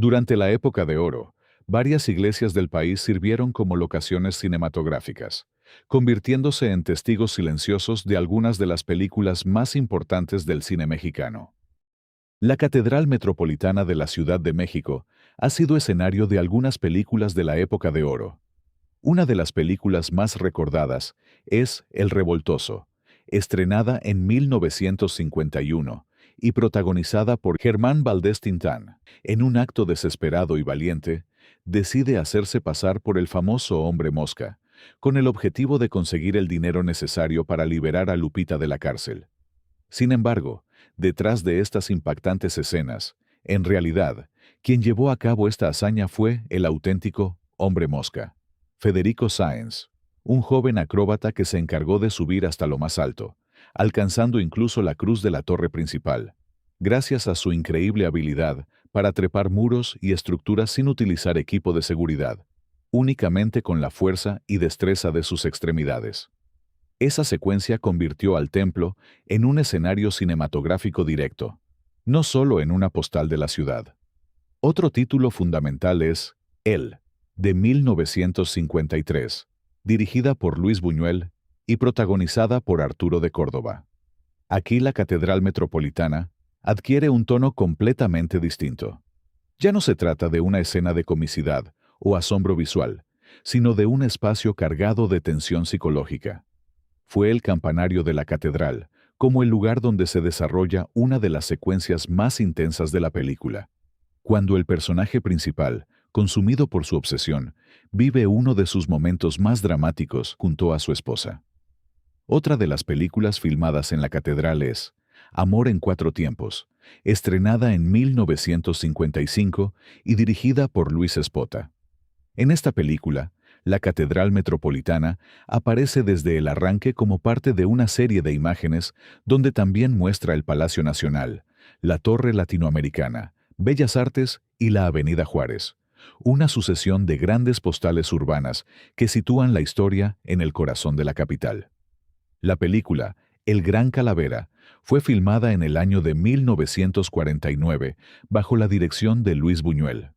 Durante la época de oro, varias iglesias del país sirvieron como locaciones cinematográficas, convirtiéndose en testigos silenciosos de algunas de las películas más importantes del cine mexicano. La Catedral Metropolitana de la Ciudad de México ha sido escenario de algunas películas de la época de oro. Una de las películas más recordadas es El Revoltoso, estrenada en 1951 y protagonizada por Germán Valdés Tintán. En un acto desesperado y valiente, decide hacerse pasar por el famoso hombre mosca, con el objetivo de conseguir el dinero necesario para liberar a Lupita de la cárcel. Sin embargo, detrás de estas impactantes escenas, en realidad, quien llevó a cabo esta hazaña fue el auténtico hombre mosca, Federico Sáenz, un joven acróbata que se encargó de subir hasta lo más alto, alcanzando incluso la cruz de la torre principal, gracias a su increíble habilidad para trepar muros y estructuras sin utilizar equipo de seguridad, únicamente con la fuerza y destreza de sus extremidades. Esa secuencia convirtió al templo en un escenario cinematográfico directo, no solo en una postal de la ciudad. Otro título fundamental es Él, de 1953, dirigida por Luis Buñuel y protagonizada por Arturo de Córdoba. Aquí la Catedral Metropolitana adquiere un tono completamente distinto. Ya no se trata de una escena de comicidad o asombro visual, sino de un espacio cargado de tensión psicológica. Fue el campanario de la catedral, como el lugar donde se desarrolla una de las secuencias más intensas de la película, cuando el personaje principal, consumido por su obsesión, vive uno de sus momentos más dramáticos junto a su esposa. Otra de las películas filmadas en la catedral es Amor en cuatro tiempos, estrenada en 1955 y dirigida por Luis Espota. En esta película, la Catedral Metropolitana aparece desde el arranque como parte de una serie de imágenes donde también muestra el Palacio Nacional, la Torre Latinoamericana, Bellas Artes y la Avenida Juárez, una sucesión de grandes postales urbanas que sitúan la historia en el corazón de la capital. La película, El Gran Calavera, fue filmada en el año de 1949 bajo la dirección de Luis Buñuel.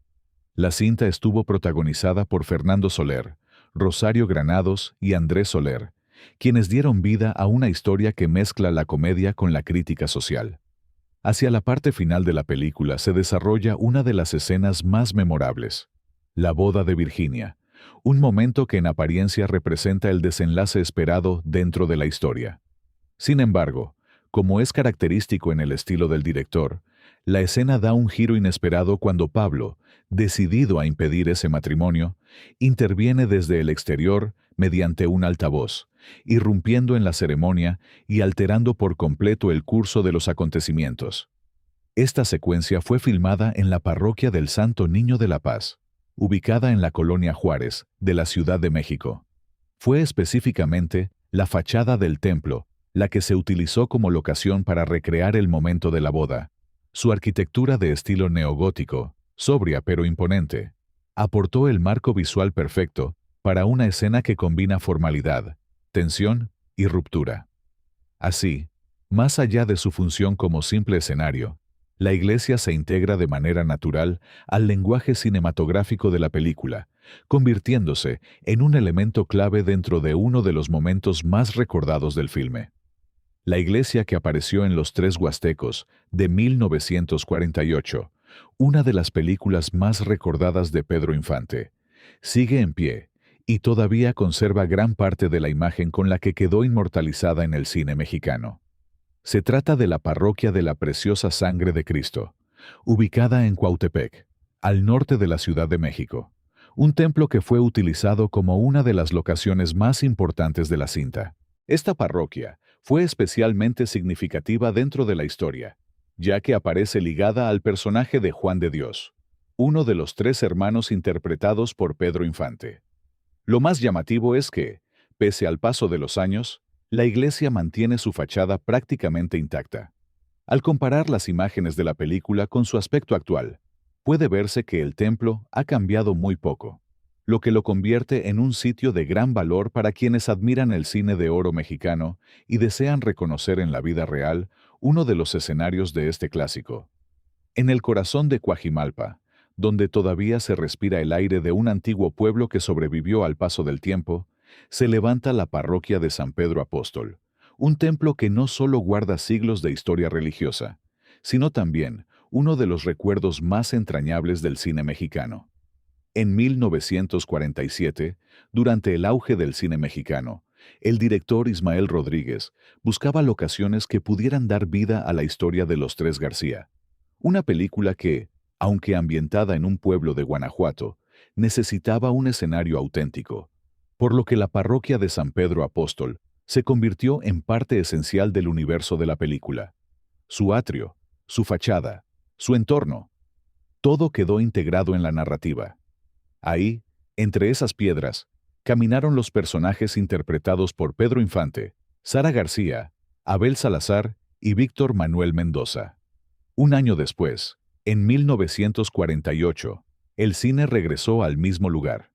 La cinta estuvo protagonizada por Fernando Soler, Rosario Granados y Andrés Soler, quienes dieron vida a una historia que mezcla la comedia con la crítica social. Hacia la parte final de la película se desarrolla una de las escenas más memorables, la boda de Virginia, un momento que en apariencia representa el desenlace esperado dentro de la historia. Sin embargo, como es característico en el estilo del director, la escena da un giro inesperado cuando Pablo, decidido a impedir ese matrimonio, interviene desde el exterior mediante un altavoz, irrumpiendo en la ceremonia y alterando por completo el curso de los acontecimientos. Esta secuencia fue filmada en la parroquia del Santo Niño de la Paz, ubicada en la colonia Juárez, de la Ciudad de México. Fue específicamente la fachada del templo la que se utilizó como locación para recrear el momento de la boda. Su arquitectura de estilo neogótico, sobria pero imponente, aportó el marco visual perfecto para una escena que combina formalidad, tensión y ruptura. Así, más allá de su función como simple escenario, la iglesia se integra de manera natural al lenguaje cinematográfico de la película, convirtiéndose en un elemento clave dentro de uno de los momentos más recordados del filme. La iglesia que apareció en Los Tres Huastecos, de 1948, una de las películas más recordadas de Pedro Infante, sigue en pie y todavía conserva gran parte de la imagen con la que quedó inmortalizada en el cine mexicano. Se trata de la Parroquia de la Preciosa Sangre de Cristo, ubicada en Cuautepec, al norte de la Ciudad de México, un templo que fue utilizado como una de las locaciones más importantes de la cinta. Esta parroquia fue especialmente significativa dentro de la historia, ya que aparece ligada al personaje de Juan de Dios, uno de los tres hermanos interpretados por Pedro Infante. Lo más llamativo es que, pese al paso de los años, la iglesia mantiene su fachada prácticamente intacta. Al comparar las imágenes de la película con su aspecto actual, puede verse que el templo ha cambiado muy poco, lo que lo convierte en un sitio de gran valor para quienes admiran el cine de oro mexicano y desean reconocer en la vida real uno de los escenarios de este clásico. En el corazón de Coajimalpa, donde todavía se respira el aire de un antiguo pueblo que sobrevivió al paso del tiempo, se levanta la parroquia de San Pedro Apóstol, un templo que no solo guarda siglos de historia religiosa, sino también uno de los recuerdos más entrañables del cine mexicano. En 1947, durante el auge del cine mexicano, el director Ismael Rodríguez buscaba locaciones que pudieran dar vida a la historia de Los Tres García, una película que, aunque ambientada en un pueblo de Guanajuato, necesitaba un escenario auténtico, por lo que la parroquia de San Pedro Apóstol se convirtió en parte esencial del universo de la película. Su atrio, su fachada, su entorno, todo quedó integrado en la narrativa. Ahí, entre esas piedras, caminaron los personajes interpretados por Pedro Infante, Sara García, Abel Salazar y Víctor Manuel Mendoza. Un año después, en 1948, el cine regresó al mismo lugar.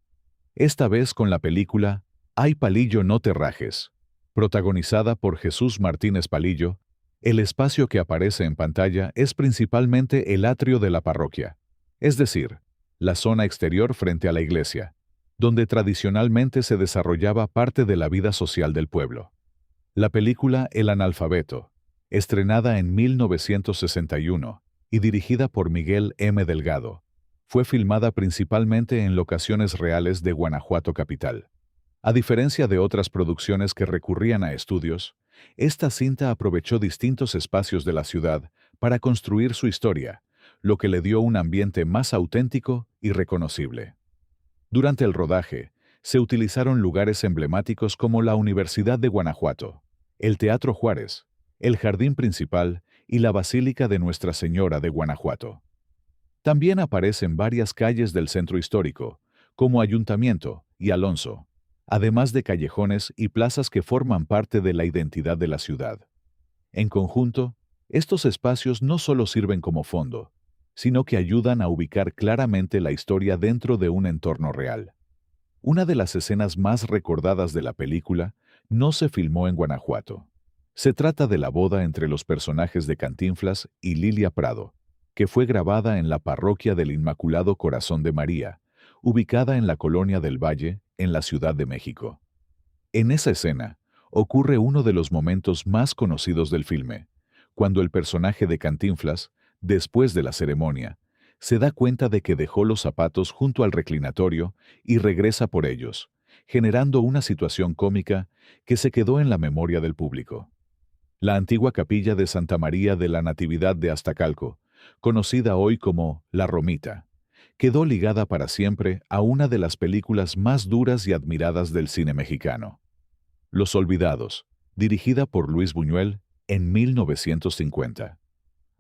Esta vez con la película Ay Palillo no te rajes. Protagonizada por Jesús Martínez Palillo, el espacio que aparece en pantalla es principalmente el atrio de la parroquia, es decir, la zona exterior frente a la iglesia, donde tradicionalmente se desarrollaba parte de la vida social del pueblo. La película El Analfabeto, estrenada en 1961 y dirigida por Miguel M. Delgado, fue filmada principalmente en locaciones reales de Guanajuato capital. A diferencia de otras producciones que recurrían a estudios, esta cinta aprovechó distintos espacios de la ciudad para construir su historia, lo que le dio un ambiente más auténtico y reconocible. Durante el rodaje, se utilizaron lugares emblemáticos como la Universidad de Guanajuato, el Teatro Juárez, el Jardín Principal y la Basílica de Nuestra Señora de Guanajuato. También aparecen varias calles del centro histórico, como Ayuntamiento y Alonso, además de callejones y plazas que forman parte de la identidad de la ciudad. En conjunto, estos espacios no solo sirven como fondo, sino que ayudan a ubicar claramente la historia dentro de un entorno real. Una de las escenas más recordadas de la película no se filmó en Guanajuato. Se trata de la boda entre los personajes de Cantinflas y Lilia Prado, que fue grabada en la parroquia del Inmaculado Corazón de María, ubicada en la Colonia del Valle, en la Ciudad de México. En esa escena, ocurre uno de los momentos más conocidos del filme, cuando el personaje de Cantinflas, después de la ceremonia, se da cuenta de que dejó los zapatos junto al reclinatorio y regresa por ellos, generando una situación cómica que se quedó en la memoria del público. La antigua capilla de Santa María de la Natividad de Aztacalco, conocida hoy como La Romita, quedó ligada para siempre a una de las películas más duras y admiradas del cine mexicano. Los Olvidados, dirigida por Luis Buñuel en 1950.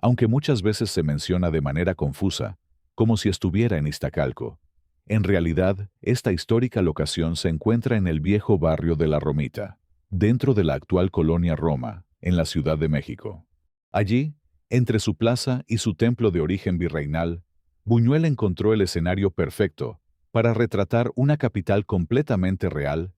Aunque muchas veces se menciona de manera confusa, como si estuviera en Iztacalco, en realidad esta histórica locación se encuentra en el viejo barrio de La Romita, dentro de la actual colonia Roma, en la Ciudad de México. Allí, entre su plaza y su templo de origen virreinal, Buñuel encontró el escenario perfecto para retratar una capital completamente real.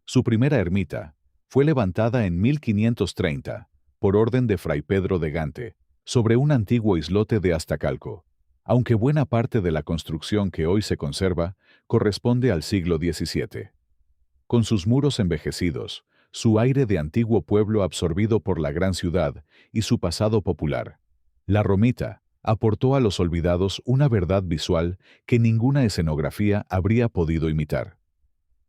Su primera ermita fue levantada en 1530, por orden de Fray Pedro de Gante, sobre un antiguo islote de Aztacalco, aunque buena parte de la construcción que hoy se conserva corresponde al siglo XVII. Con sus muros envejecidos, su aire de antiguo pueblo absorbido por la gran ciudad y su pasado popular, La Romita aportó a Los Olvidados una verdad visual que ninguna escenografía habría podido imitar.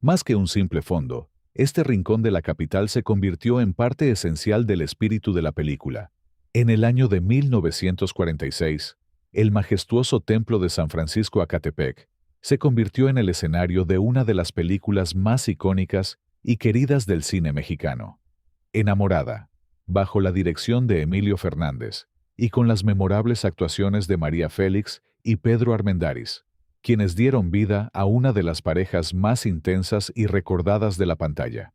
Más que un simple fondo, este rincón de la capital se convirtió en parte esencial del espíritu de la película. En el año de 1946, el majestuoso templo de San Francisco Acatepec se convirtió en el escenario de una de las películas más icónicas y queridas del cine mexicano. Enamorada, bajo la dirección de Emilio Fernández, y con las memorables actuaciones de María Félix y Pedro Armendáriz, quienes dieron vida a una de las parejas más intensas y recordadas de la pantalla.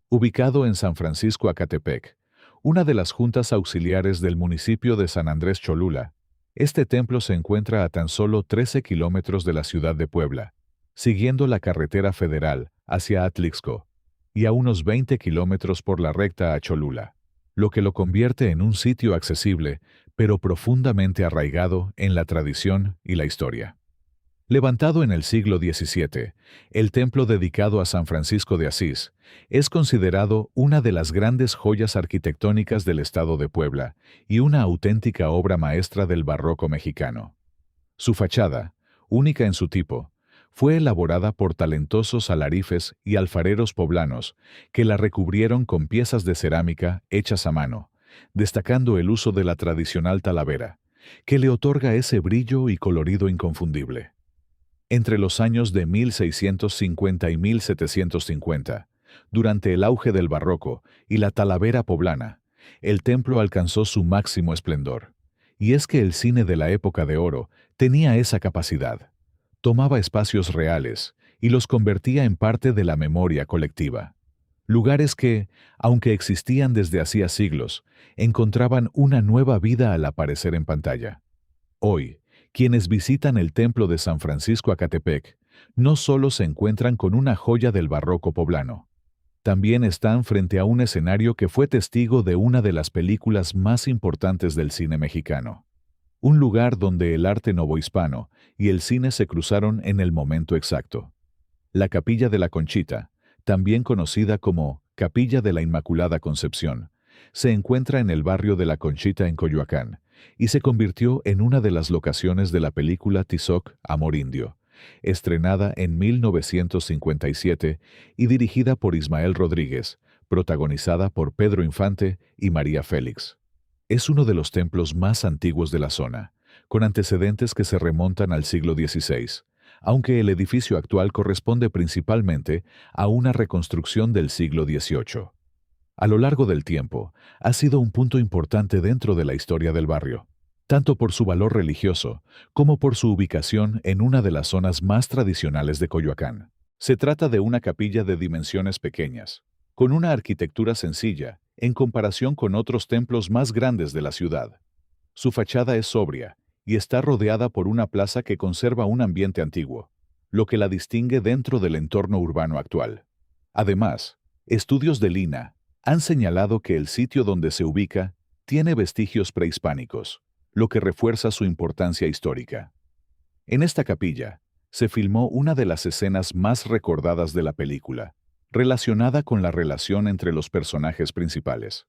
Ubicado en San Francisco Acatepec, una de las juntas auxiliares del municipio de San Andrés Cholula, este templo se encuentra a tan solo 13 kilómetros de la ciudad de Puebla, siguiendo la carretera federal hacia Atlixco, y a unos 20 kilómetros por la recta a Cholula. lo que lo convierte en un sitio accesible, pero profundamente arraigado en la tradición y la historia. Levantado en el siglo XVII, el templo dedicado a San Francisco de Asís es considerado una de las grandes joyas arquitectónicas del estado de Puebla y una auténtica obra maestra del barroco mexicano. Su fachada, única en su tipo, fue elaborada por talentosos alarifes y alfareros poblanos que la recubrieron con piezas de cerámica hechas a mano, destacando el uso de la tradicional talavera, que le otorga ese brillo y colorido inconfundible. Entre los años de 1650 y 1750, durante el auge del barroco y la talavera poblana, el templo alcanzó su máximo esplendor. Y es que el cine de la época de oro tenía esa capacidad. Tomaba espacios reales y los convertía en parte de la memoria colectiva. Lugares que, aunque existían desde hacía siglos, encontraban una nueva vida al aparecer en pantalla. Hoy, quienes visitan el templo de San Francisco Acatepec no solo se encuentran con una joya del barroco poblano, también están frente a un escenario que fue testigo de una de las películas más importantes del cine mexicano. Un lugar donde el arte novohispano y el cine se cruzaron en el momento exacto. La Capilla de la Conchita, también conocida como Capilla de la Inmaculada Concepción, se encuentra en el barrio de La Conchita en Coyoacán, y se convirtió en una de las locaciones de la película Tizoc, Amor Indio, estrenada en 1957 y dirigida por Ismael Rodríguez, protagonizada por Pedro Infante y María Félix. Es uno de los templos más antiguos de la zona, con antecedentes que se remontan al siglo XVI, aunque el edificio actual corresponde principalmente a una reconstrucción del siglo XVIII. A lo largo del tiempo, ha sido un punto importante dentro de la historia del barrio, tanto por su valor religioso como por su ubicación en una de las zonas más tradicionales de Coyoacán. Se trata de una capilla de dimensiones pequeñas, con una arquitectura sencilla en comparación con otros templos más grandes de la ciudad. Su fachada es sobria y está rodeada por una plaza que conserva un ambiente antiguo, lo que la distingue dentro del entorno urbano actual. Además, estudios de Lina han señalado que el sitio donde se ubica tiene vestigios prehispánicos, lo que refuerza su importancia histórica. En esta capilla se filmó una de las escenas más recordadas de la película, relacionada con la relación entre los personajes principales.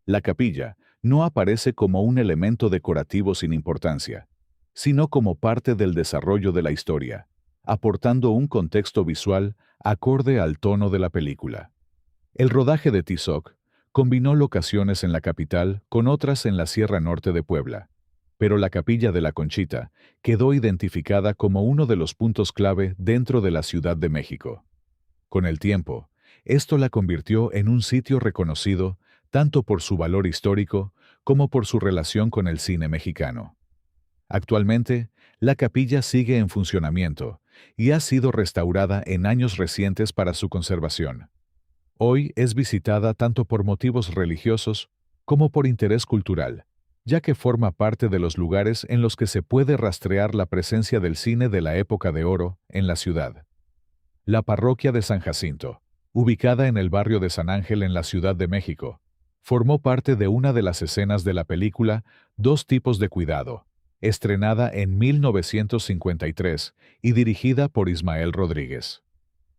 La capilla no aparece como un elemento decorativo sin importancia, sino como parte del desarrollo de la historia, aportando un contexto visual acorde al tono de la película. El rodaje de Tizoc combinó locaciones en la capital con otras en la Sierra Norte de Puebla, pero la Capilla de la Conchita quedó identificada como uno de los puntos clave dentro de la Ciudad de México. Con el tiempo, esto la convirtió en un sitio reconocido tanto por su valor histórico como por su relación con el cine mexicano. Actualmente, la capilla sigue en funcionamiento y ha sido restaurada en años recientes para su conservación. Hoy es visitada tanto por motivos religiosos como por interés cultural, ya que forma parte de los lugares en los que se puede rastrear la presencia del cine de la época de oro en la ciudad. La parroquia de San Jacinto, ubicada en el barrio de San Ángel en la Ciudad de México, formó parte de una de las escenas de la película Dos tipos de cuidado, estrenada en 1953 y dirigida por Ismael Rodríguez.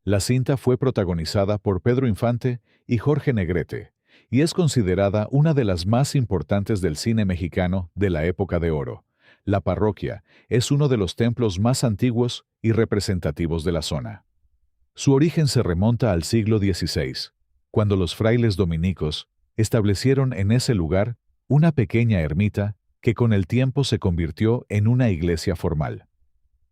La cinta fue protagonizada por Pedro Infante y Jorge Negrete, y es considerada una de las más importantes del cine mexicano de la época de oro. La parroquia es uno de los templos más antiguos y representativos de la zona. Su origen se remonta al siglo XVI, cuando los frailes dominicos establecieron en ese lugar una pequeña ermita que con el tiempo se convirtió en una iglesia formal.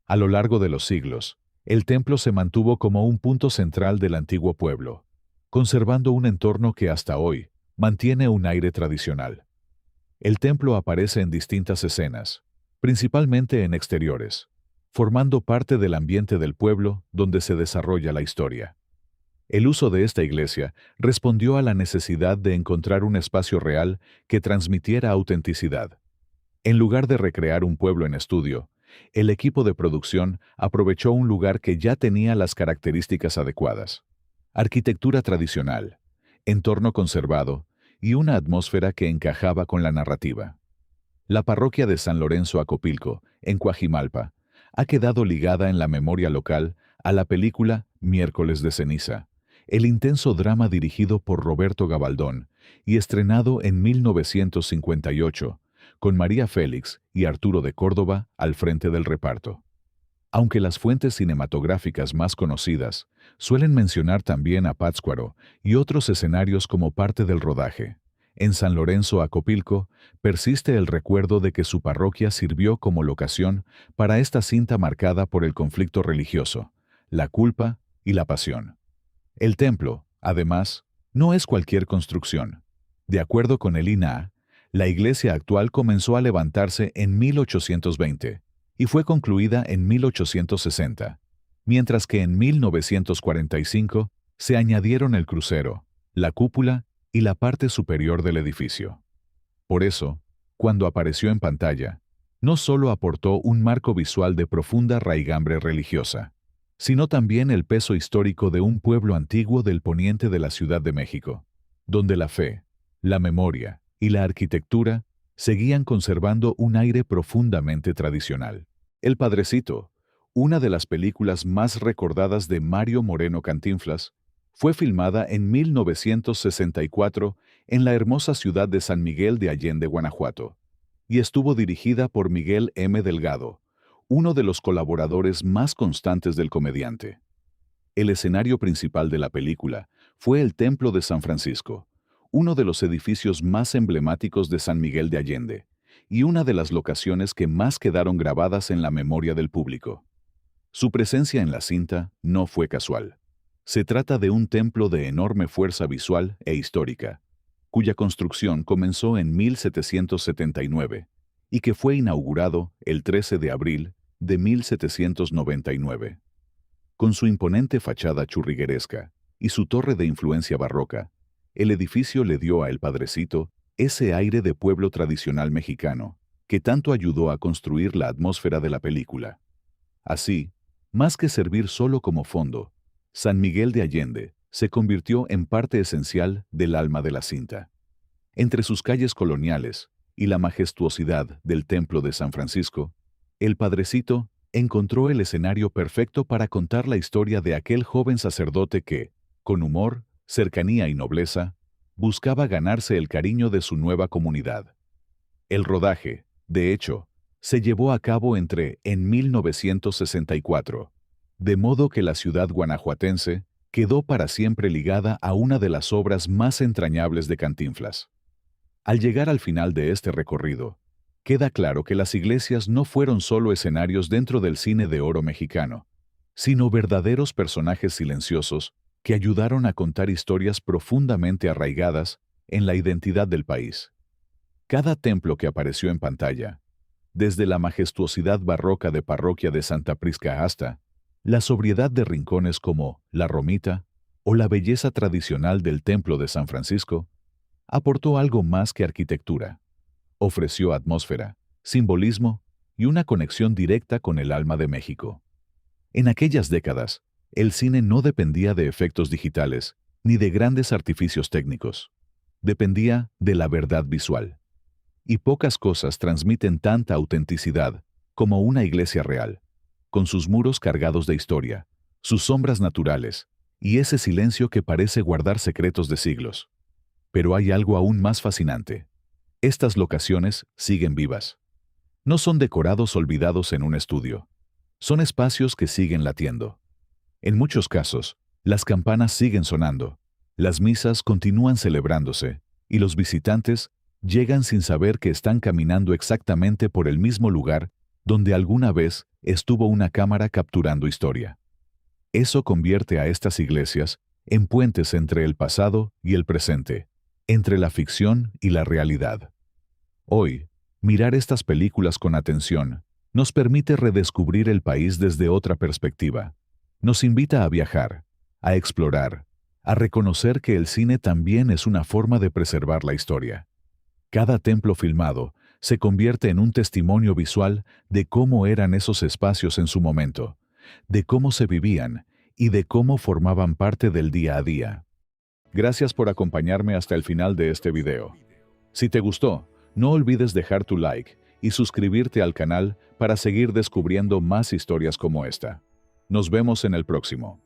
A lo largo de los siglos, el templo se mantuvo como un punto central del antiguo pueblo, conservando un entorno que hasta hoy mantiene un aire tradicional. El templo aparece en distintas escenas, principalmente en exteriores, formando parte del ambiente del pueblo donde se desarrolla la historia. El uso de esta iglesia respondió a la necesidad de encontrar un espacio real que transmitiera autenticidad. En lugar de recrear un pueblo en estudio, el equipo de producción aprovechó un lugar que ya tenía las características adecuadas: arquitectura tradicional, entorno conservado y una atmósfera que encajaba con la narrativa. La parroquia de San Lorenzo Acopilco, en Coajimalpa, ha quedado ligada en la memoria local a la película Miércoles de Ceniza, el intenso drama dirigido por Roberto Gabaldón y estrenado en 1958, con María Félix y Arturo de Córdoba al frente del reparto. Aunque las fuentes cinematográficas más conocidas suelen mencionar también a Pátzcuaro y otros escenarios como parte del rodaje, en San Lorenzo Acopilco persiste el recuerdo de que su parroquia sirvió como locación para esta cinta marcada por el conflicto religioso, la culpa y la pasión. El templo, además, no es cualquier construcción. De acuerdo con el INAH, la iglesia actual comenzó a levantarse en 1820 y fue concluida en 1860, mientras que en 1945 se añadieron el crucero, la cúpula y la parte superior del edificio. Por eso, cuando apareció en pantalla, no solo aportó un marco visual de profunda raigambre religiosa, sino también el peso histórico de un pueblo antiguo del poniente de la Ciudad de México, donde la fe, la memoria y la arquitectura seguían conservando un aire profundamente tradicional. El Padrecito, una de las películas más recordadas de Mario Moreno Cantinflas, fue filmada en 1964 en la hermosa ciudad de San Miguel de Allende, Guanajuato, y estuvo dirigida por Miguel M. Delgado, uno de los colaboradores más constantes del comediante. El escenario principal de la película fue el Templo de San Francisco, uno de los edificios más emblemáticos de San Miguel de Allende, y una de las locaciones que más quedaron grabadas en la memoria del público. Su presencia en la cinta no fue casual. Se trata de un templo de enorme fuerza visual e histórica, cuya construcción comenzó en 1779 y que fue inaugurado el 13 de abril de 1799. Con su imponente fachada churrigueresca y su torre de influencia barroca, el edificio le dio a El Padrecito ese aire de pueblo tradicional mexicano que tanto ayudó a construir la atmósfera de la película. Así, más que servir solo como fondo, San Miguel de Allende se convirtió en parte esencial del alma de la cinta. Entre sus calles coloniales y la majestuosidad del Templo de San Francisco, El Padrecito encontró el escenario perfecto para contar la historia de aquel joven sacerdote que, con humor, cercanía y nobleza, buscaba ganarse el cariño de su nueva comunidad. El rodaje, de hecho, se llevó a cabo en 1964, de modo que la ciudad guanajuatense quedó para siempre ligada a una de las obras más entrañables de Cantinflas. Al llegar al final de este recorrido, queda claro que las iglesias no fueron solo escenarios dentro del cine de oro mexicano, sino verdaderos personajes silenciosos que ayudaron a contar historias profundamente arraigadas en la identidad del país. Cada templo que apareció en pantalla, desde la majestuosidad barroca de Parroquia de Santa Prisca hasta la sobriedad de rincones como La Romita o la belleza tradicional del Templo de San Francisco, aportó algo más que arquitectura. Ofreció atmósfera, simbolismo y una conexión directa con el alma de México. En aquellas décadas, el cine no dependía de efectos digitales ni de grandes artificios técnicos. Dependía de la verdad visual. Y pocas cosas transmiten tanta autenticidad como una iglesia real, con sus muros cargados de historia, sus sombras naturales y ese silencio que parece guardar secretos de siglos. Pero hay algo aún más fascinante. Estas locaciones siguen vivas. No son decorados olvidados en un estudio. Son espacios que siguen latiendo. En muchos casos, las campanas siguen sonando, las misas continúan celebrándose y los visitantes llegan sin saber que están caminando exactamente por el mismo lugar donde alguna vez estuvo una cámara capturando historia. Eso convierte a estas iglesias en puentes entre el pasado y el presente, entre la ficción y la realidad. Hoy, mirar estas películas con atención nos permite redescubrir el país desde otra perspectiva. Nos invita a viajar, a explorar, a reconocer que el cine también es una forma de preservar la historia. Cada templo filmado se convierte en un testimonio visual de cómo eran esos espacios en su momento, de cómo se vivían y de cómo formaban parte del día a día. Gracias por acompañarme hasta el final de este video. Si te gustó, no olvides dejar tu like y suscribirte al canal para seguir descubriendo más historias como esta. Nos vemos en el próximo.